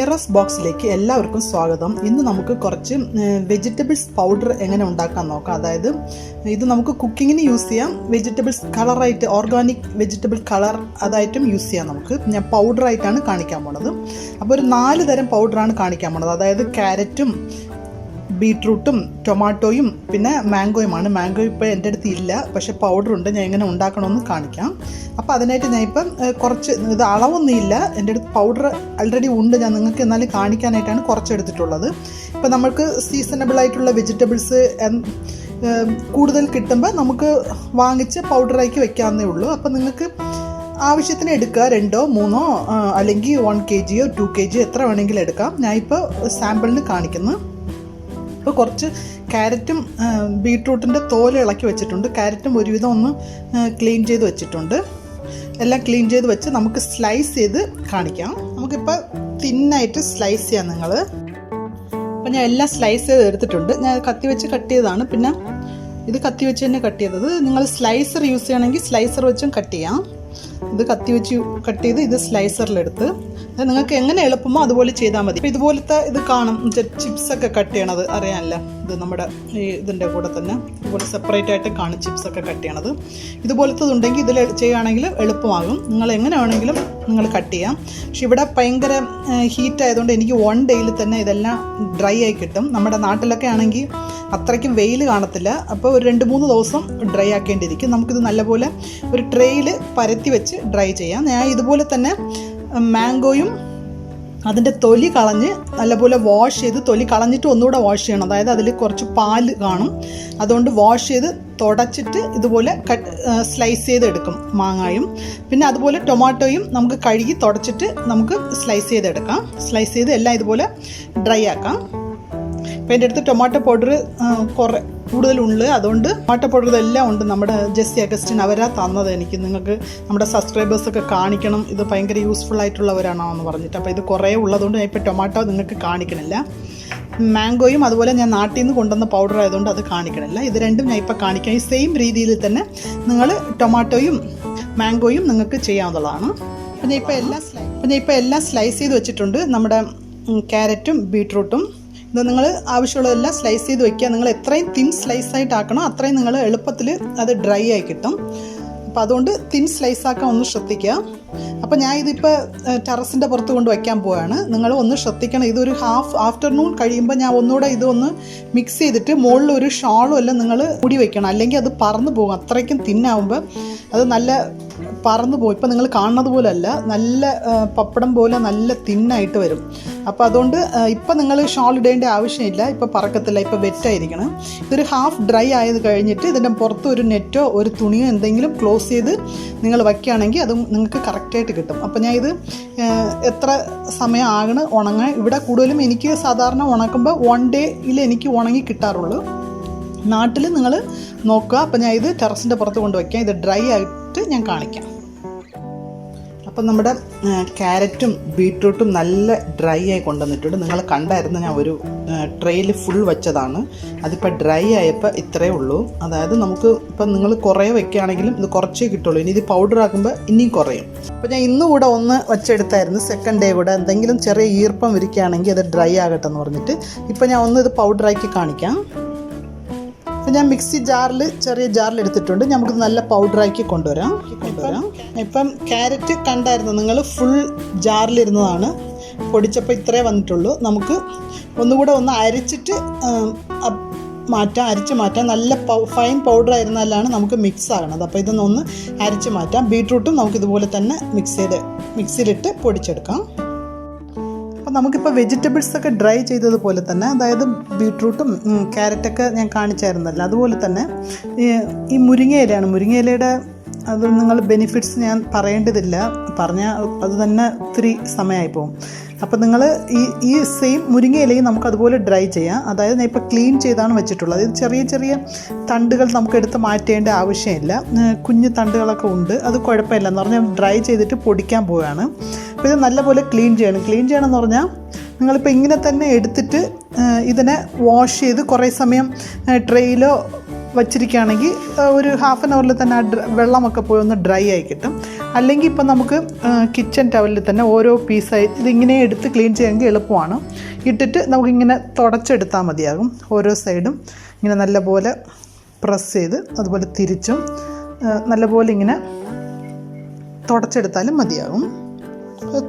മനേറാസ് ബോക്സിലേക്ക് എല്ലാവർക്കും സ്വാഗതം. ഇന്ന് നമുക്ക് കുറച്ച് വെജിറ്റബിൾസ് പൗഡർ എങ്ങനെ ഉണ്ടാക്കാൻ നോക്കാം. അതായത് ഇത് നമുക്ക് കുക്കിങ്ങിന് യൂസ് ചെയ്യാം, വെജിറ്റബിൾസ് കളറായിട്ട് ഓർഗാനിക് വെജിറ്റബിൾ കളർ അതായിട്ടും യൂസ് ചെയ്യാം. നമുക്ക് ഞാൻ പൗഡറായിട്ടാണ് കാണിക്കാൻ പോണത്. അപ്പോൾ ഒരു 4 തരം പൗഡറാണ് കാണിക്കാൻ പോണത്. അതായത് ക്യാരറ്റും ബീട്രൂട്ടും ടൊമാറ്റോയും പിന്നെ മാംഗോയുമാണ്. മാംഗോ ഇപ്പോൾ എൻ്റെ അടുത്ത് ഇല്ല, പക്ഷേ പൗഡറുണ്ട്. ഞാൻ എങ്ങനെ ഉണ്ടാക്കണമെന്ന് കാണിക്കാം. അപ്പോൾ അതിനായിട്ട് ഞാൻ ഇപ്പം കുറച്ച് ഇത് അളവൊന്നുമില്ല, എൻ്റെ അടുത്ത് പൗഡർ ആൾറെഡി ഉണ്ട്. ഞാൻ നിങ്ങൾക്ക് എന്നാലും കാണിക്കാനായിട്ടാണ് കുറച്ചെടുത്തിട്ടുള്ളത്. ഇപ്പോൾ നമുക്ക് സീസണബിൾ ആയിട്ടുള്ള വെജിറ്റബിൾസ് കൂടുതൽ കിട്ടുമ്പോൾ നമുക്ക് വാങ്ങിച്ച് പൗഡറാക്കി വെക്കാവുന്നേ ഉള്ളൂ. അപ്പോൾ നിങ്ങൾക്ക് ആവശ്യത്തിന് എടുക്കുക, 2 3 അല്ലെങ്കിൽ 1 kg 2 kg എത്ര വേണമെങ്കിലും എടുക്കാം. ഞാനിപ്പോൾ സാമ്പിളിന് കാണിക്കുന്നു. ഇപ്പോൾ കുറച്ച് ക്യാരറ്റും ബീട്രൂട്ടിൻ്റെ തോല് ഇളക്കി വെച്ചിട്ടുണ്ട്. ക്യാരറ്റും ഒരുവിധം ഒന്ന് ക്ലീൻ ചെയ്ത് വെച്ചിട്ടുണ്ട്. എല്ലാം ക്ലീൻ ചെയ്ത് വെച്ച് നമുക്ക് സ്ലൈസ് ചെയ്ത് കാണിക്കാം. നമുക്കിപ്പോൾ തിന്നായിട്ട് സ്ലൈസ് ചെയ്യാം നിങ്ങൾ. അപ്പോൾ ഞാൻ എല്ലാം സ്ലൈസ് ചെയ്ത് എടുത്തിട്ടുണ്ട്. ഞാൻ കത്തി വെച്ച് കട്ട് ചെയ്തതാണ്. പിന്നെ ഇത് കത്തി വെച്ച് തന്നെ കട്ട് ചെയ്തത്. നിങ്ങൾ സ്ലൈസർ യൂസ് ചെയ്യണമെങ്കിൽ സ്ലൈസർ വെച്ചും കട്ട് ചെയ്യാം. ഇത് കത്തി വെച്ച് കട്ട് ചെയ്ത് ഇത് സ്ലൈസറിലെടുത്ത് നിങ്ങൾക്ക് എങ്ങനെ എളുപ്പമോ അതുപോലെ ചെയ്താൽ മതി. ഇപ്പോൾ ഇതുപോലത്തെ ഇത് കാണും, ചിപ്സൊക്കെ കട്ട് ചെയ്യണത് അറിയാമല്ലോ. ഇത് നമ്മുടെ ഇതിൻ്റെ കൂടെ തന്നെ ഇതുപോലെ സെപ്പറേറ്റ് ആയിട്ട് കാണും ചിപ്സൊക്കെ കട്ട് ചെയ്യണത്. ഇതുപോലത്തതുണ്ടെങ്കിൽ ഇതിൽ ചെയ്യുകയാണെങ്കിൽ എളുപ്പമാകും. നിങ്ങൾ എങ്ങനെ വേണമെങ്കിലും നിങ്ങൾ കട്ട് ചെയ്യാം. പക്ഷെ ഇവിടെ ഭയങ്കര ഹീറ്റ് ആയതുകൊണ്ട് എനിക്ക് 1 ഡേയിൽ തന്നെ ഇതെല്ലാം ഡ്രൈ ആയി കിട്ടും. നമ്മുടെ നാട്ടിലൊക്കെ ആണെങ്കിൽ അത്രയ്ക്കും വെയിൽ കാണത്തില്ല. അപ്പോൾ ഒരു 2-3 ദിവസം ഡ്രൈ ആക്കേണ്ടിയിരിക്കും. നമുക്കിത് നല്ലപോലെ ഒരു ട്രേയിൽ പരത്തി വെച്ച് ഡ്രൈ ചെയ്യാം. ഞാൻ ഇതുപോലെ തന്നെ മാംഗോയും അതിൻ്റെ തൊലി കളഞ്ഞ് നല്ലപോലെ വാഷ് ചെയ്ത്, തൊലി കളഞ്ഞിട്ട് ഒന്നുകൂടെ വാഷ് ചെയ്യണം. അതായത് അതിൽ കുറച്ച് പാല് കാണും, അതുകൊണ്ട് വാഷ് ചെയ്ത് തുടച്ചിട്ട് ഇതുപോലെ സ്ലൈസ് ചെയ്തെടുക്കും മാങ്ങായും. പിന്നെ അതുപോലെ ടൊമാറ്റോയും നമുക്ക് കഴുകി തുടച്ചിട്ട് നമുക്ക് സ്ലൈസ് ചെയ്തെടുക്കാം. സ്ലൈസ് ചെയ്ത് എല്ലാം ഇതുപോലെ ഡ്രൈ ആക്കാം. അപ്പോൾ എൻ്റെ അടുത്ത് ടൊമാറ്റോ പൗഡർ കൂടുതലുണ്ട്, അതുകൊണ്ട് ടൊമാറ്റോ പൗഡർ ഇതെല്ലാം ഉണ്ട്. നമ്മുടെ ജെസ്സി അഗസ്റ്റിൻ അവരാ തന്നത് എനിക്ക്. നിങ്ങൾക്ക് നമ്മുടെ സബ്സ്ക്രൈബേഴ്സൊക്കെ കാണിക്കണം, ഇത് ഭയങ്കര യൂസ്ഫുൾ ആയിട്ടുള്ളവരാണോ എന്ന് പറഞ്ഞിട്ട്. അപ്പോൾ ഇത് കുറേ ഉള്ളതുകൊണ്ട് ഞാൻ ഇപ്പോൾ ടൊമാറ്റോ നിങ്ങൾക്ക് കാണിക്കണില്ല. മാംഗോയും അതുപോലെ ഞാൻ നാട്ടിൽ നിന്ന് കൊണ്ടുവന്ന പൗഡർ ആയതുകൊണ്ട് അത് കാണിക്കണില്ല. ഇത് രണ്ടും ഞാൻ ഇപ്പോൾ കാണിക്കാം. ഈ സെയിം രീതിയിൽ തന്നെ നിങ്ങൾ ടൊമാറ്റോയും മാംഗോയും നിങ്ങൾക്ക് ചെയ്യാവുന്നതാണ്. അപ്പോൾ ഞാൻ ഇപ്പോൾ എല്ലാം സ്ലൈസ് ചെയ്ത് വെച്ചിട്ടുണ്ട്. നമ്മുടെ ക്യാരറ്റും ബീട്രൂട്ടും ഇത് നിങ്ങൾ ആവശ്യമുള്ളതെല്ലാം സ്ലൈസ് ചെയ്ത് വയ്ക്കുക. നിങ്ങൾ എത്രയും തിൻ സ്ലൈസായിട്ട് ആക്കണോ അത്രയും നിങ്ങൾ എളുപ്പത്തിൽ അത് ഡ്രൈ ആയി കിട്ടും. അപ്പോൾ അതുകൊണ്ട് തിൻ സ്ലൈസ് ആക്കാൻ ഒന്ന് ശ്രദ്ധിക്കുക. അപ്പോൾ ഞാൻ ഇതിപ്പോൾ ടെറസിൻ്റെ പുറത്ത് കൊണ്ട് വയ്ക്കാൻ പോവുകയാണ്. നിങ്ങൾ ഒന്ന് ശ്രദ്ധിക്കണം. ഇതൊരു ആഫ്റ്റർനൂൺ കഴിയുമ്പോൾ ഞാൻ ഒന്നുകൂടെ ഇതൊന്ന് മിക്സ് ചെയ്തിട്ട് മുകളിൽ ഒരു ഷാളും എല്ലാം നിങ്ങൾ മൂടി വയ്ക്കണം. അല്ലെങ്കിൽ അത് പറന്ന് പോകും. അത്രയ്ക്കും തിന്നാവുമ്പോൾ അത് നല്ല പറന്നു പോകും. ഇപ്പം നിങ്ങൾ കാണുന്നത് പോലെ അല്ല, നല്ല പപ്പടം പോലെ നല്ല തിന്നായിട്ട് വരും. അപ്പോൾ അതുകൊണ്ട് ഇപ്പം നിങ്ങൾ ഷാൾ ഇടേണ്ട ആവശ്യമില്ല. ഇപ്പോൾ പറക്കത്തില്ല, ഇപ്പോൾ വെറ്റായിരിക്കണം. ഇതൊരു ഹാഫ് ഡ്രൈ ആയത് കഴിഞ്ഞിട്ട് ഇതിൻ്റെ പുറത്ത് ഒരു നെറ്റോ ഒരു തുണിയോ എന്തെങ്കിലും ക്ലോസ് ചെയ്ത് നിങ്ങൾ വയ്ക്കുകയാണെങ്കിൽ അത് നിങ്ങൾക്ക് കറക്റ്റായിട്ട് കിട്ടും. അപ്പോൾ ഞാൻ ഇത് എത്ര സമയം ആകണം ഉണങ്ങാൻ. ഇവിടെ കൂടുതലും എനിക്ക് സാധാരണ ഉണക്കുമ്പോൾ 1 ഡേയിൽ എനിക്ക് ഉണങ്ങി കിട്ടാറുള്ളൂ. നാട്ടിൽ നിങ്ങൾ നോക്കുക. അപ്പോൾ ഞാൻ ഇത് ടെറസിൻ്റെ പുറത്ത് കൊണ്ട് വയ്ക്കാം. ഇത് ഡ്രൈ ആയിട്ട് ഞാൻ കാണിക്കാം. അപ്പം നമ്മുടെ ക്യാരറ്റും ബീട്രൂട്ടും നല്ല ഡ്രൈ ആയി കൊണ്ടുവന്നിട്ടുണ്ട്. നിങ്ങൾ കണ്ടായിരുന്നു, ഞാൻ ഒരു ട്രെയിൽ ഫുൾ വെച്ചതാണ്. അതിപ്പോൾ ഡ്രൈ ആയപ്പോൾ ഇത്രയേ ഉള്ളൂ. അതായത് നമുക്ക് ഇപ്പം നിങ്ങൾ കുറേ വെക്കുകയാണെങ്കിലും ഇത് കുറച്ചേ കിട്ടുള്ളൂ. ഇനി ഇത് പൗഡർ ആക്കുമ്പോൾ ഇനിയും കുറയും. അപ്പോൾ ഞാൻ ഇന്നും കൂടെ ഒന്ന് വെച്ചെടുത്തായിരുന്നു. സെക്കൻഡ് ഡേ കൂടെ എന്തെങ്കിലും ചെറിയ ഈർപ്പം ഇരിക്കുകയാണെങ്കിൽ അത് ഡ്രൈ ആകട്ടെ എന്ന് പറഞ്ഞിട്ട് ഇപ്പോൾ ഞാൻ ഒന്ന് ഇത് പൗഡറാക്കി കാണിക്കാം. അപ്പോൾ ഞാൻ മിക്സി ചെറിയ ജാറിൽ എടുത്തിട്ടുണ്ട്. നമുക്ക് നല്ല പൗഡറാക്കി കൊണ്ടുവരാം. ഇപ്പം ക്യാരറ്റ് കണ്ടായിരുന്നു നിങ്ങൾ, ഫുൾ ജാറിലിരുന്നതാണ്. പൊടിച്ചപ്പോൾ ഇത്രേ വന്നിട്ടുള്ളൂ. നമുക്ക് ഒന്നുകൂടെ ഒന്ന് അരിച്ചിട്ട് അരിച്ച് മാറ്റാം. നല്ല ഫൈൻ പൗഡർ ആയിരുന്നാലാണ് നമുക്ക് മിക്സ് ആകണത്. അപ്പോൾ ഇതൊന്നൊന്ന് അരിച്ച് മാറ്റാം. ബീട്രൂട്ടും നമുക്കിതുപോലെ തന്നെ മിക്സിയിലിട്ട് പൊടിച്ചെടുക്കാം. അപ്പോൾ നമുക്കിപ്പോൾ വെജിറ്റബിൾസൊക്കെ ഡ്രൈ ചെയ്തതുപോലെ തന്നെ, അതായത് ബീട്രൂട്ടും ക്യാരറ്റൊക്കെ ഞാൻ കാണിച്ചായിരുന്നല്ലോ, അതുപോലെ തന്നെ ഈ മുരിങ്ങയിലയാണ്. മുരിങ്ങയിലയുടെ അത് നിങ്ങൾ ബെനിഫിറ്റ്സ് ഞാൻ പറയേണ്ടതില്ല, പറഞ്ഞാൽ അത് തന്നെ ഒത്തിരി സമയമായി പോകും. അപ്പോൾ നിങ്ങൾ ഈ സെയിം മുരിങ്ങയിലയും നമുക്കതുപോലെ ഡ്രൈ ചെയ്യാം. അതായത് ഞാൻ ഇപ്പോൾ ക്ലീൻ ചെയ്താണ് വെച്ചിട്ടുള്ളത്. ഇത് ചെറിയ ചെറിയ തണ്ടുകൾ നമുക്ക് എടുത്ത് മാറ്റേണ്ട ആവശ്യമില്ല. കുഞ്ഞു തണ്ടുകളൊക്കെ ഉണ്ട്, അത് കുഴപ്പമില്ല എന്ന് പറഞ്ഞാൽ ഡ്രൈ ചെയ്തിട്ട് പൊടിക്കാൻ പോവുകയാണ്. അപ്പോൾ ഇത് നല്ലപോലെ ക്ലീൻ ചെയ്യണം എന്ന് പറഞ്ഞാൽ നിങ്ങളിപ്പോൾ ഇങ്ങനെ തന്നെ എടുത്തിട്ട് ഇതിനെ വാഷ് ചെയ്ത് കുറേ സമയം ട്രെയിലോ വച്ചിരിക്കുകയാണെങ്കിൽ ഒരു ഹാഫ് ആൻ അവറിൽ തന്നെ ആ വെള്ളമൊക്കെ പോയി ഒന്ന് ഡ്രൈ ആയി കിട്ടും. അല്ലെങ്കിൽ ഇപ്പം നമുക്ക് കിച്ചൺ ടവലിൽ തന്നെ ഓരോ പീസായി ഇതിങ്ങനെ എടുത്ത് ക്ലീൻ ചെയ്യാമെങ്കിൽ എളുപ്പമാണ്. ഇട്ടിട്ട് നമുക്കിങ്ങനെ തുടച്ചെടുത്താൽ മതിയാകും. ഓരോ സൈഡും ഇങ്ങനെ നല്ലപോലെ പ്രസ് ചെയ്ത് അതുപോലെ തിരിച്ചും നല്ലപോലെ ഇങ്ങനെ തുടച്ചെടുത്താലും മതിയാകും.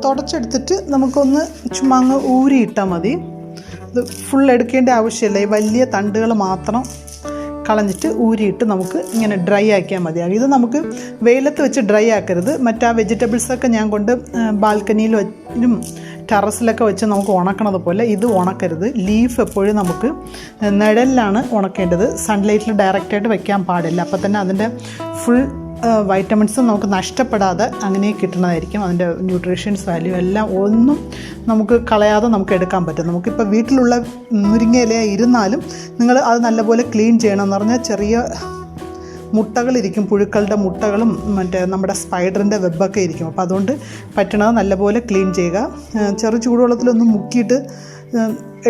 തുടച്ചെടുത്തിട്ട് നമുക്കൊന്ന് ചുമ്മാ അങ്ങ് ഊരിയിട്ടാൽ മതി. ഇത് ഫുൾ എടുക്കേണ്ട ആവശ്യമില്ല. ഈ വലിയ തണ്ടുകൾ മാത്രം കളഞ്ഞിട്ട് ഊരിയിട്ട് നമുക്ക് ഇങ്ങനെ ഡ്രൈ ആക്കിയാൽ മതിയാകും. ഇത് നമുക്ക് വെയിലത്ത് വെച്ച് ഡ്രൈ ആക്കരുത്. മറ്റാ വെജിറ്റബിൾസൊക്കെ ഞാൻ കൊണ്ട് ബാൽക്കണിയിലും ടെറസിലൊക്കെ വെച്ച് നമുക്ക് ഉണക്കണത് പോലെ ഇത് ഉണക്കരുത്. ലീഫ് എപ്പോഴും നമുക്ക് നിഴലിലാണ് ഉണക്കേണ്ടത്. സൺലൈറ്റിൽ ഡയറക്റ്റായിട്ട് വെക്കാൻ പാടില്ല. അപ്പോൾ തന്നെ അതിൻ്റെ ഫുൾ വൈറ്റമിൻസും നമുക്ക് നഷ്ടപ്പെടാതെ അങ്ങനെ കിട്ടുന്നതായിരിക്കും. അതിൻ്റെ ന്യൂട്രീഷ്യൻസ് വാല്യൂ എല്ലാം ഒന്നും നമുക്ക് കളയാതെ നമുക്ക് എടുക്കാൻ പറ്റും. നമുക്കിപ്പോൾ വീട്ടിലുള്ള മുരിങ്ങയില ഇരുന്നാലും നിങ്ങൾ അത് നല്ലപോലെ ക്ലീൻ ചെയ്യണമെന്ന് പറഞ്ഞാൽ ചെറിയ മുട്ടകളിരിക്കും, പുഴുക്കളുടെ മുട്ടകളും മറ്റേ നമ്മുടെ സ്പൈഡറിൻ്റെ വെബൊക്കെ ഇരിക്കും. അപ്പോൾ അതുകൊണ്ട് പറ്റണത് നല്ലപോലെ ക്ലീൻ ചെയ്യുക. ചെറു ചൂടുവെള്ളത്തിലൊന്ന് മുക്കിയിട്ട്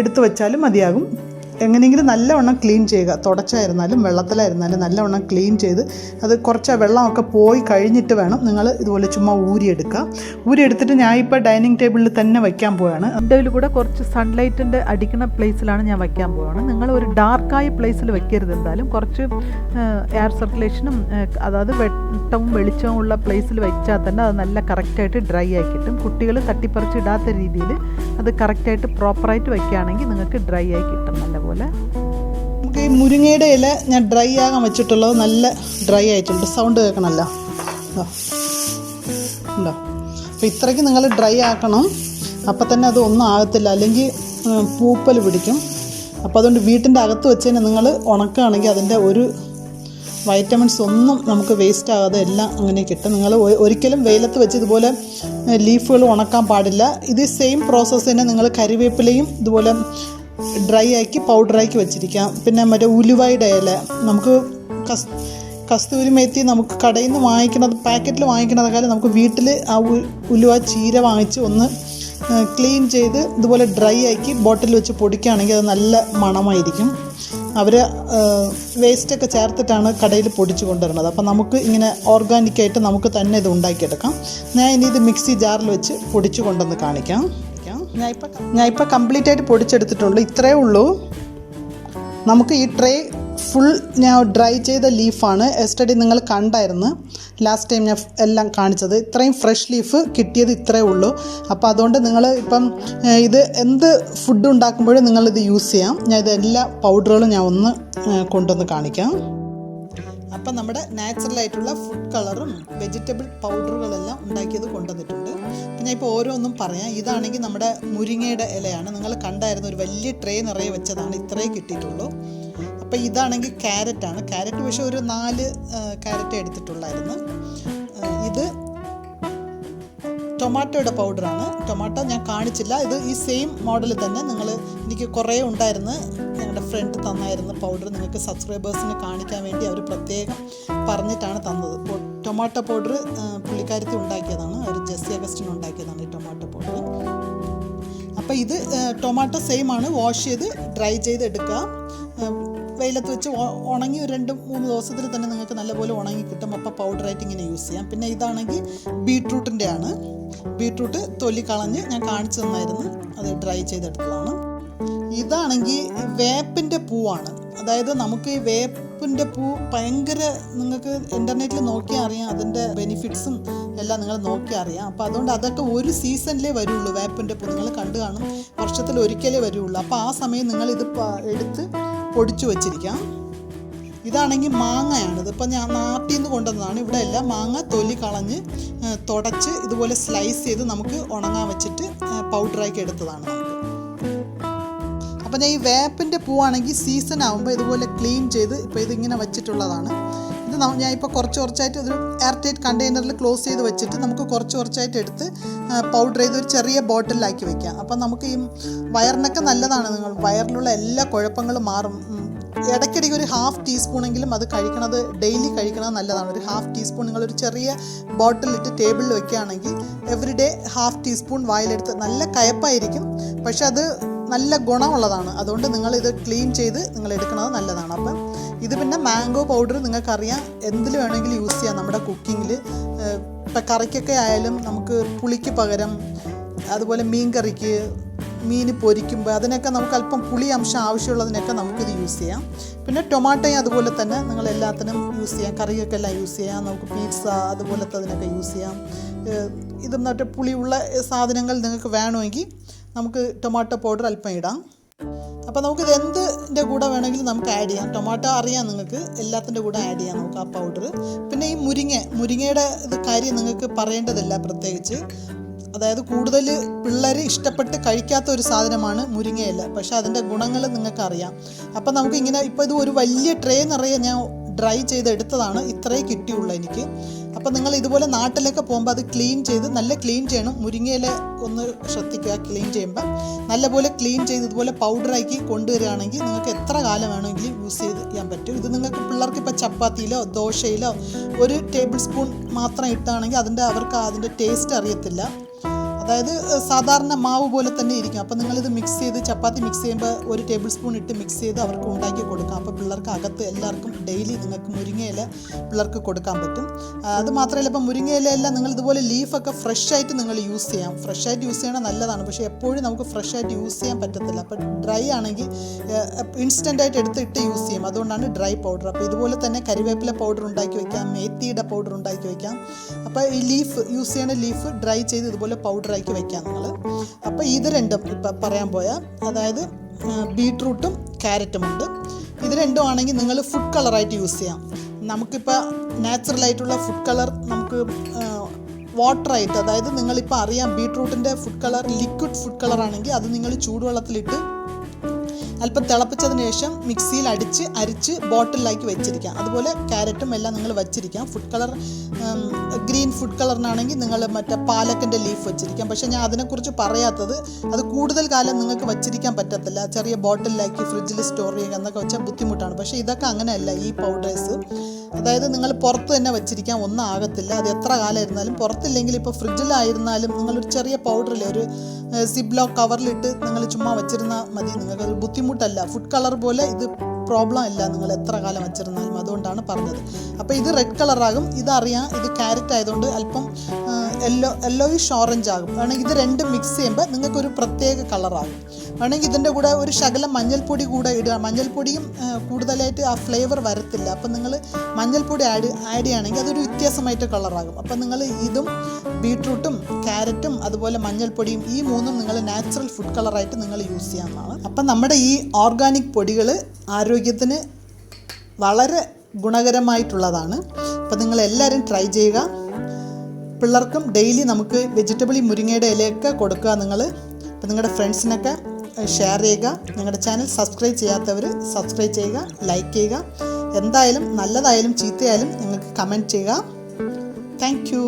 എടുത്തു വെച്ചാലും മതിയാകും. എങ്ങനെയെങ്കിലും നല്ലവണ്ണം ക്ലീൻ ചെയ്യുക. തുടച്ചായിരുന്നാലും വെള്ളത്തിലായിരുന്നാലും നല്ലവണ്ണം ക്ലീൻ ചെയ്ത് അത് കുറച്ച് വെള്ളമൊക്കെ പോയി കഴിഞ്ഞിട്ട് വേണം നിങ്ങൾ ഇതുപോലെ ചുമ്മാ ഊരിയെടുക്കുക. ഊരിയെടുത്തിട്ട് ഞാൻ ഇപ്പോൾ ഡൈനിങ് ടേബിളിൽ തന്നെ വയ്ക്കാൻ പോവുകയാണ്. വിൻഡോയിൽ കൂടെ കുറച്ച് സൺലൈറ്റിൻ്റെ അടിക്കുന്ന പ്ലേസിലാണ് ഞാൻ വയ്ക്കാൻ പോവുകയാണ്. നിങ്ങൾ ഒരു ഡാർക്കായ പ്ലേസിൽ വെക്കരുത്. എന്തായാലും കുറച്ച് എയർ സർക്കുലേഷനും അതായത് വെട്ടവും വെളിച്ചവും ഉള്ള പ്ലേസിൽ വെച്ചാൽ തന്നെ അത് നല്ല കറക്റ്റായിട്ട് ഡ്രൈ ആയി കിട്ടും. കുട്ടികൾ തട്ടിപ്പറിച്ച് ഇടാത്ത രീതിയിൽ അത് കറക്റ്റായിട്ട് പ്രോപ്പറായിട്ട് വയ്ക്കുകയാണെങ്കിൽ നിങ്ങൾക്ക് ഡ്രൈ ആയി കിട്ടും നല്ലപോലെ. നമുക്ക് ഈ മുരിങ്ങയുടെ ഇല ഞാൻ ഡ്രൈ ആകാൻ വെച്ചിട്ടുള്ളത് നല്ല ഡ്രൈ ആയിട്ടുണ്ട്. സൗണ്ട് കേൾക്കണമല്ലോ, ഉണ്ടോ? അപ്പോൾ ഇത്രയ്ക്ക് നിങ്ങൾ ഡ്രൈ ആക്കണം. അപ്പം തന്നെ അത് ഒന്നും ആകത്തില്ല, അല്ലെങ്കിൽ പൂപ്പൽ പിടിക്കും. അപ്പോൾ അതുകൊണ്ട് വീട്ടിൻ്റെ അകത്ത് വെച്ചതിന് നിങ്ങൾ ഉണക്കുകയാണെങ്കിൽ അതിൻ്റെ ഒരു വൈറ്റമിൻസ് ഒന്നും നമുക്ക് വേസ്റ്റ് ആകാതെ എല്ലാം അങ്ങനെ കിട്ടും. നിങ്ങൾ ഒരിക്കലും വെയിലത്ത് വെച്ച് ഇതുപോലെ ലീഫുകൾ ഉണക്കാൻ പാടില്ല. ഇത് സെയിം പ്രോസസ്സ് തന്നെ നിങ്ങൾ കരിവേപ്പിലയും ഇതുപോലെ ഡ്രൈ ആക്കി പൗഡറാക്കി വെച്ചിരിക്കാം. പിന്നെ മറ്റേ ഉലുവയുടെ ഇല, നമുക്ക് കസ്തൂരി മേത്തി നമുക്ക് കടയിൽ നിന്ന് വാങ്ങിക്കുന്നത്, പാക്കറ്റിൽ വാങ്ങിക്കുന്നതിനേക്കാളും നമുക്ക് വീട്ടിൽ ആ ഉലുവ ചീര വാങ്ങിച്ച് ഒന്ന് ക്ലീൻ ചെയ്ത് ഇതുപോലെ ഡ്രൈ ആക്കി ബോട്ടിൽ വെച്ച് പൊടിക്കുകയാണെങ്കിൽ അത് നല്ല മണമായിരിക്കും. അവർ വേസ്റ്റൊക്കെ ചേർത്തിട്ടാണ് കടയിൽ പൊടിച്ച് കൊണ്ടുവരുന്നത്. അപ്പോൾ നമുക്ക് ഇങ്ങനെ ഓർഗാനിക്കായിട്ട് നമുക്ക് തന്നെ ഇത് ഉണ്ടാക്കിയെടുക്കാം. ഞാൻ ഇനി ഇത് മിക്സി ജാറിൽ വെച്ച് പൊടിച്ച് കൊണ്ടുവന്ന് കാണിക്കാം. ഞാൻ ഇപ്പോൾ കംപ്ലീറ്റ് ആയിട്ട് പൊടിച്ചെടുത്തിട്ടുള്ളൂ. ഇത്രയേ ഉള്ളൂ. നമുക്ക് ഈ ട്രേ ഫുൾ ഞാൻ ഡ്രൈ ചെയ്ത ലീഫാണ്. എസ്റ്റഡി നിങ്ങൾ കണ്ടായിരുന്നു ലാസ്റ്റ് ടൈം ഞാൻ എല്ലാം കാണിച്ചത്. ഇത്രയും ഫ്രഷ് ലീഫ് കിട്ടിയത് ഇത്രയേ ഉള്ളൂ. അപ്പോൾ അതുകൊണ്ട് നിങ്ങൾ ഇപ്പം ഇത് എന്ത് ഫുഡ് ഉണ്ടാക്കുമ്പോഴും നിങ്ങളിത് യൂസ് ചെയ്യാം. ഞാൻ ഇതെല്ലാ പൗഡറുകളും ഞാൻ ഒന്ന് കൊണ്ടുവന്ന് കാണിക്കാം. അപ്പം നമ്മുടെ നാച്ചുറലായിട്ടുള്ള ഫുഡ് കളറും വെജിറ്റബിൾ പൗഡറുകളെല്ലാം ഉണ്ടാക്കിയത് കൊണ്ടുവന്നിട്ടുണ്ട്. പിന്നെ ഇപ്പോൾ ഓരോന്നും പറയാം. ഇതാണെങ്കിൽ നമ്മുടെ മുരിങ്ങയുടെ ഇലയാണ്. നിങ്ങൾ കണ്ടായിരുന്നു ഒരു വലിയ ട്രേ നിറയെ വെച്ചതാണ്. ഇത്രയേ കിട്ടിയിട്ടുള്ളൂ. അപ്പോൾ ഇതാണെങ്കിൽ ക്യാരറ്റാണ്. ക്യാരറ്റ് പക്ഷേ ഒരു 4 ക്യാരറ്റ് എടുത്തിട്ടുള്ളായിരുന്നു. ഇത് ടൊമാറ്റോയുടെ പൗഡറാണ്. ടൊമാറ്റോ ഞാൻ കാണിച്ചില്ല. ഇത് ഈ സെയിം മോഡൽ തന്നെ എനിക്ക് കുറേ ഉണ്ടായിരുന്നു. ഞങ്ങളുടെ ഫ്രണ്ട് തന്നായിരുന്നു പൗഡർ. നിങ്ങൾക്ക് സബ്സ്ക്രൈബേഴ്സിന് കാണിക്കാൻ വേണ്ടി അവർ പ്രത്യേകം പറഞ്ഞിട്ടാണ് തന്നത്. ടൊമാറ്റോ പൗഡർ പുള്ളിക്കാരത്തി ഉണ്ടാക്കിയതാണ്. അവർ ജെസ്സി അഗസ്റ്റിൻ ഉണ്ടാക്കിയതാണ് ഈ ടൊമാറ്റോ പൗഡർ. അപ്പോൾ ഇത് ടൊമാറ്റോ സെയിം ആണ്. വാഷ് ചെയ്ത് ഡ്രൈ ചെയ്ത് എടുക്കുക. വെയിലത്ത് വെച്ച് ഉണങ്ങി ഒരു 2-3 ദിവസത്തിൽ തന്നെ നിങ്ങൾക്ക് നല്ലപോലെ ഉണങ്ങി കിട്ടും. അപ്പോൾ പൗഡറായിട്ട് ഇങ്ങനെ യൂസ് ചെയ്യാം. പിന്നെ ഇതാണെങ്കിൽ ബീട്രൂട്ടിൻ്റെ ആണ്. ബീട്രൂട്ട് തൊലി കളഞ്ഞ് ഞാൻ കാണിച്ചു തന്നായിരുന്നു. അത് ഡ്രൈ ചെയ്തെടുത്തതാണ്. ഇതാണെങ്കിൽ വേപ്പിൻ്റെ പൂവാണ്. അതായത് നമുക്ക് ഈ വേപ്പിൻ്റെ പൂ ഭയങ്കര, നിങ്ങൾക്ക് ഇൻ്റർനെറ്റിൽ നോക്കിയാൽ അറിയാം അതിൻ്റെ ബെനിഫിറ്റ്സും എല്ലാം നിങ്ങൾ നോക്കിയാൽ അറിയാം. അപ്പോൾ അതുകൊണ്ട് അതൊക്കെ ഒരു സീസണിലേ വരുള്ളൂ. വേപ്പിൻ്റെ പൂ നിങ്ങൾ കണ്ടു കാണും. വർഷത്തിൽ ഒരിക്കലേ വരുള്ളൂ. അപ്പോൾ ആ സമയം നിങ്ങളിത് എടുത്ത് പൊടിച്ചു വച്ചിരിക്കാം. ഇതാണെങ്കിൽ മാങ്ങയാണ്. ഇതിപ്പോൾ ഞാൻ നാട്ടിൽ നിന്ന് കൊണ്ടുവന്നതാണ്. ഇവിടെ എല്ലാം മാങ്ങ തൊലി കളഞ്ഞ് തുടച്ച് ഇതുപോലെ സ്ലൈസ് ചെയ്ത് നമുക്ക് ഉണങ്ങാൻ വെച്ചിട്ട് പൗഡറാക്കി എടുത്തതാണ് നമുക്ക്. അപ്പോൾ ഞാൻ ഈ വേപ്പിൻ്റെ പൂവാണെങ്കിൽ സീസൺ ആകുമ്പോൾ ഇതുപോലെ ക്ലീൻ ചെയ്ത് ഇപ്പോൾ ഇതിങ്ങനെ വെച്ചിട്ടുള്ളതാണ്. ഇത് ഞാൻ ഇപ്പോൾ കുറച്ചായിട്ട് ഒരു എയർ ടൈറ്റ് കണ്ടെയ്നറിൽ ക്ലോസ് ചെയ്ത് വെച്ചിട്ട് നമുക്ക് കുറച്ചായിട്ട് എടുത്ത് പൗഡർ ചെയ്ത് ഒരു ചെറിയ ബോട്ടിലാക്കി വെക്കാം. അപ്പം നമുക്ക് ഈ വയറിനൊക്കെ നല്ലതാണ്. നിങ്ങൾ വയറിലുള്ള എല്ലാ കുഴപ്പങ്ങളും മാറും. ഇടയ്ക്കിടയ്ക്ക് ഒരു 1/2 ടീസ്പൂണെങ്കിലും അത് കഴിക്കണത്, ഡെയിലി കഴിക്കണത് നല്ലതാണ്. ഒരു 1/2 ടീസ്പൂൺ നിങ്ങളൊരു ചെറിയ ബോട്ടിലിട്ട് ടേബിളിൽ വെക്കുകയാണെങ്കിൽ എവറിഡേ 1/2 ടീസ്പൂൺ വായിലെടുത്ത്, നല്ല കയപ്പായിരിക്കും പക്ഷെ അത് നല്ല ഗുണമുള്ളതാണ്. അതുകൊണ്ട് നിങ്ങളിത് ക്ലീൻ ചെയ്ത് നിങ്ങൾ എടുക്കുന്നത് നല്ലതാണ്. അപ്പം ഇത് പിന്നെ മാംഗോ പൗഡർ നിങ്ങൾക്കറിയാം എന്തിൽ വേണമെങ്കിലും യൂസ് ചെയ്യാം നമ്മുടെ കുക്കിങ്ങിൽ. ഇപ്പം കറിക്കൊക്കെ ആയാലും നമുക്ക് പുളിക്ക് പകരം, അതുപോലെ മീൻ കറിക്ക്, മീൻ പൊരിക്കുമ്പോൾ അതിനൊക്കെ നമുക്ക് അല്പം പുളി അംശം ആവശ്യമുള്ളതിനൊക്കെ നമുക്കിത് യൂസ് ചെയ്യാം. പിന്നെ ടൊമാറ്റോയും അതുപോലെ തന്നെ നിങ്ങൾ എല്ലാത്തിനും യൂസ് ചെയ്യാം, കറിയൊക്കെ എല്ലാം യൂസ് ചെയ്യാം. നമുക്ക് പിസ്സ അതുപോലത്തെ അതിനൊക്കെ യൂസ് ചെയ്യാം. ഇത് മറ്റേ പുളിയുള്ള സാധനങ്ങൾ നിങ്ങൾക്ക് വേണമെങ്കിൽ നമുക്ക് ടൊമാറ്റോ പൗഡർ അല്പം ഇടാം. അപ്പോൾ നമുക്കിത് എന്തിൻ്റെ കൂടെ വേണമെങ്കിലും നമുക്ക് ആഡ് ചെയ്യാം. ടൊമാറ്റോ അറിയാം നിങ്ങൾക്ക്, എല്ലാത്തിൻ്റെ കൂടെ ആഡ് ചെയ്യാം നമുക്ക് ആ പൗഡർ. പിന്നെ ഈ മുരിങ്ങയുടെ ഇത് കാര്യം നിങ്ങൾക്ക് പറയേണ്ടതില്ല പ്രത്യേകിച്ച്. അതായത് കൂടുതൽ പിള്ളേർ ഇഷ്ടപ്പെട്ട് കഴിക്കാത്ത ഒരു സാധനമാണ് മുരിങ്ങയില. പക്ഷേ അതിൻ്റെ ഗുണങ്ങൾ നിങ്ങൾക്കറിയാം. അപ്പം നമുക്കിങ്ങനെ ഇപ്പോൾ ഇത് ഒരു വലിയ ട്രേ നിറയെ ഞാൻ ഡ്രൈ ചെയ്തെടുത്തതാണ്, ഇത്രയേ കിട്ടിയുള്ളൂ എനിക്ക്. അപ്പം നിങ്ങൾ ഇതുപോലെ നാട്ടിലൊക്കെ പോകുമ്പോൾ അത് നല്ല ക്ലീൻ ചെയ്യണം. മുരിങ്ങയില ഒന്ന് ശ്രദ്ധിക്കുക, ക്ലീൻ ചെയ്യുമ്പോൾ നല്ലപോലെ ക്ലീൻ ചെയ്ത് ഇതുപോലെ പൗഡറാക്കി കൊണ്ടുവരികയാണെങ്കിൽ നിങ്ങൾക്ക് എത്ര കാലം വേണമെങ്കിലും യൂസ് ചെയ്യാൻ പറ്റും. ഇത് നിങ്ങൾക്ക് പിള്ളേർക്ക് ഇപ്പോൾ ചപ്പാത്തിയിലോ ദോശയിലോ ഒരു ടേബിൾ സ്പൂൺ മാത്രം ഇട്ടാണെങ്കിൽ അവർക്ക് അതിൻ്റെ ടേസ്റ്റ് അറിയത്തില്ല. അതായത് സാധാരണ മാവ് പോലെ തന്നെ ഇരിക്കും. അപ്പോൾ നിങ്ങളിത് ചപ്പാത്തി മിക്സ് ചെയ്യുമ്പോൾ ഒരു ടേബിൾ സ്പൂൺ ഇട്ട് മിക്സ് ചെയ്ത് അവർക്ക് ഉണ്ടാക്കി കൊടുക്കാം. അപ്പോൾ പിള്ളേർക്ക് അകത്ത് എല്ലാവർക്കും ഡെയിലി നിങ്ങൾക്ക് മുരിങ്ങയില പിള്ളേർക്ക് കൊടുക്കാൻ പറ്റും. അത് മാത്രമല്ല, ഇപ്പം മുരിങ്ങയിലെല്ലാം നിങ്ങൾ ഇതുപോലെ ലീഫൊക്കെ ഫ്രഷായിട്ട് നിങ്ങൾ യൂസ് ചെയ്യാം. ഫ്രഷായിട്ട് യൂസ് ചെയ്യണത് നല്ലതാണ്. പക്ഷേ എപ്പോഴും നമുക്ക് ഫ്രഷായിട്ട് യൂസ് ചെയ്യാൻ പറ്റത്തില്ല. അപ്പോൾ ഡ്രൈ ആണെങ്കിൽ ഇൻസ്റ്റൻ്റായിട്ട് എടുത്തിട്ട് യൂസ് ചെയ്യും. അതുകൊണ്ടാണ് ഡ്രൈ പൗഡർ. അപ്പോൾ ഇതുപോലെ തന്നെ കരിവേപ്പില പൗഡർ ഉണ്ടാക്കി വയ്ക്കാം, മേത്തിയുടെ പൗഡർ ഉണ്ടാക്കി വയ്ക്കാം. അപ്പോൾ ഈ യൂസ് ചെയ്യണ ലീഫ് ഡ്രൈ ചെയ്ത് ഇതുപോലെ പൗഡർ വയ്ക്കാം നിങ്ങൾ. അപ്പോൾ ഇത് രണ്ടും ഇപ്പം പറയാൻ പോയാൽ, അതായത് ബീട്രൂട്ടും ക്യാരറ്റും ഉണ്ട്. ഇത് രണ്ടും ആണെങ്കിൽ നിങ്ങൾ ഫുഡ് കളറായിട്ട് യൂസ് ചെയ്യാം. നമുക്കിപ്പോൾ നാച്ചുറലായിട്ടുള്ള ഫുഡ് കളർ നമുക്ക് വാട്ടറായിട്ട്, അതായത് നിങ്ങളിപ്പോൾ അറിയാം ബീട്രൂട്ടിൻ്റെ ഫുഡ് കളർ ലിക്വിഡ് ഫുഡ് കളറാണെങ്കിൽ അത് നിങ്ങൾ ചൂടുവെള്ളത്തിലിട്ട് അല്പം തിളപ്പിച്ചതിന് ശേഷം മിക്സിയിൽ അരിച്ച് ബോട്ടിലാക്കി വെച്ചിരിക്കാം. അതുപോലെ ക്യാരറ്റും എല്ലാം നിങ്ങൾ വച്ചിരിക്കാം. ഫുഡ് കളർ ഗ്രീൻ ഫുഡ് കളറിനാണെങ്കിൽ നിങ്ങൾ മറ്റേ പാലക്കിൻ്റെ ലീഫ് വെച്ചിരിക്കാം. പക്ഷേ ഞാൻ അതിനെക്കുറിച്ച് പറയാത്തത്, അത് കൂടുതൽ കാലം നിങ്ങൾക്ക് വച്ചിരിക്കാൻ പറ്റത്തില്ല. ചെറിയ ബോട്ടിലാക്കി ഫ്രിഡ്ജിൽ സ്റ്റോർ ചെയ്യുക എന്നൊക്കെ വെച്ചാൽ ബുദ്ധിമുട്ടാണ്. പക്ഷേ ഇതൊക്കെ അങ്ങനെയല്ല. ഈ പൗഡേഴ്സ് അതായത് നിങ്ങൾ പുറത്ത് തന്നെ വച്ചിരിക്കാം, ഒന്നും ആകത്തില്ല. അത് എത്ര കാലം ഇരുന്നാലും, പുറത്തില്ലെങ്കിൽ ഇപ്പോൾ ഫ്രിഡ്ജിലായിരുന്നാലും നിങ്ങളൊരു ചെറിയ പൗഡറില്ലേ, ഒരു സിബ്ലോ കവറിലിട്ട് നിങ്ങൾ ചുമ്മാ വെച്ചിരുന്നാൽ മതി. നിങ്ങൾക്കത് ബുദ്ധിമുട്ടല്ല. ഫുഡ് കളർ പോലെ ഇത് പ്രോബ്ലം ഇല്ല നിങ്ങൾ എത്ര കാലം വച്ചിരുന്നാലും. അതുകൊണ്ടാണ് പറഞ്ഞത്. അപ്പോൾ ഇത് റെഡ് കളറാകും. ഇതറിയാം, ഇത് ക്യാരറ്റ് ആയതുകൊണ്ട് അല്പം യെല്ലോയിഷ് ഓറഞ്ച് ആകും. വേണമെങ്കിൽ ഇത് രണ്ടും മിക്സ് ചെയ്യുമ്പോൾ നിങ്ങൾക്കൊരു പ്രത്യേക കളറാകും. വേണമെങ്കിൽ ഇതിൻ്റെ കൂടെ ഒരു ശകലം മഞ്ഞൾപ്പൊടി കൂടെ ഇടുക. മഞ്ഞൾപ്പൊടിയും കൂടുതലായിട്ട് ആ ഫ്ലേവർ വരത്തില്ല. അപ്പം നിങ്ങൾ മഞ്ഞൾപ്പൊടി ആഡ് ചെയ്യുകയാണെങ്കിൽ അതൊരു വ്യത്യാസമായിട്ട് കളറാകും. അപ്പം നിങ്ങൾ ഇതും ബീട്രൂട്ടും ക്യാരറ്റും അതുപോലെ മഞ്ഞൾപ്പൊടിയും ഈ മൂന്നും നിങ്ങൾ നാച്ചുറൽ ഫുഡ് കളറായിട്ട് നിങ്ങൾ യൂസ് ചെയ്യാവുന്നതാണ്. അപ്പം നമ്മുടെ ഈ ഓർഗാനിക് പൊടികൾ ആരോഗ്യത്തിന് വളരെ ഗുണകരമായിട്ടുള്ളതാണ്. അപ്പം നിങ്ങളെല്ലാവരും ട്രൈ ചെയ്യുക. പിള്ളേർക്കും ഡെയിലി നമുക്ക് വെജിറ്റബിൾ ഈ മുരിങ്ങയുടെ ഇലയൊക്കെ കൊടുക്കുക നിങ്ങൾ. അപ്പം നിങ്ങളുടെ ഫ്രണ്ട്സിനൊക്കെ ഷെയർ ചെയ്യുക. ഞങ്ങളുടെ ചാനൽ സബ്സ്ക്രൈബ് ചെയ്യാത്തവർ സബ്സ്ക്രൈബ് ചെയ്യുക, ലൈക്ക് ചെയ്യുക. എന്തായാലും നല്ലതായാലും ചീത്തയായാലും നിങ്ങൾക്ക് കമൻറ്റ് ചെയ്യുക. Thank you.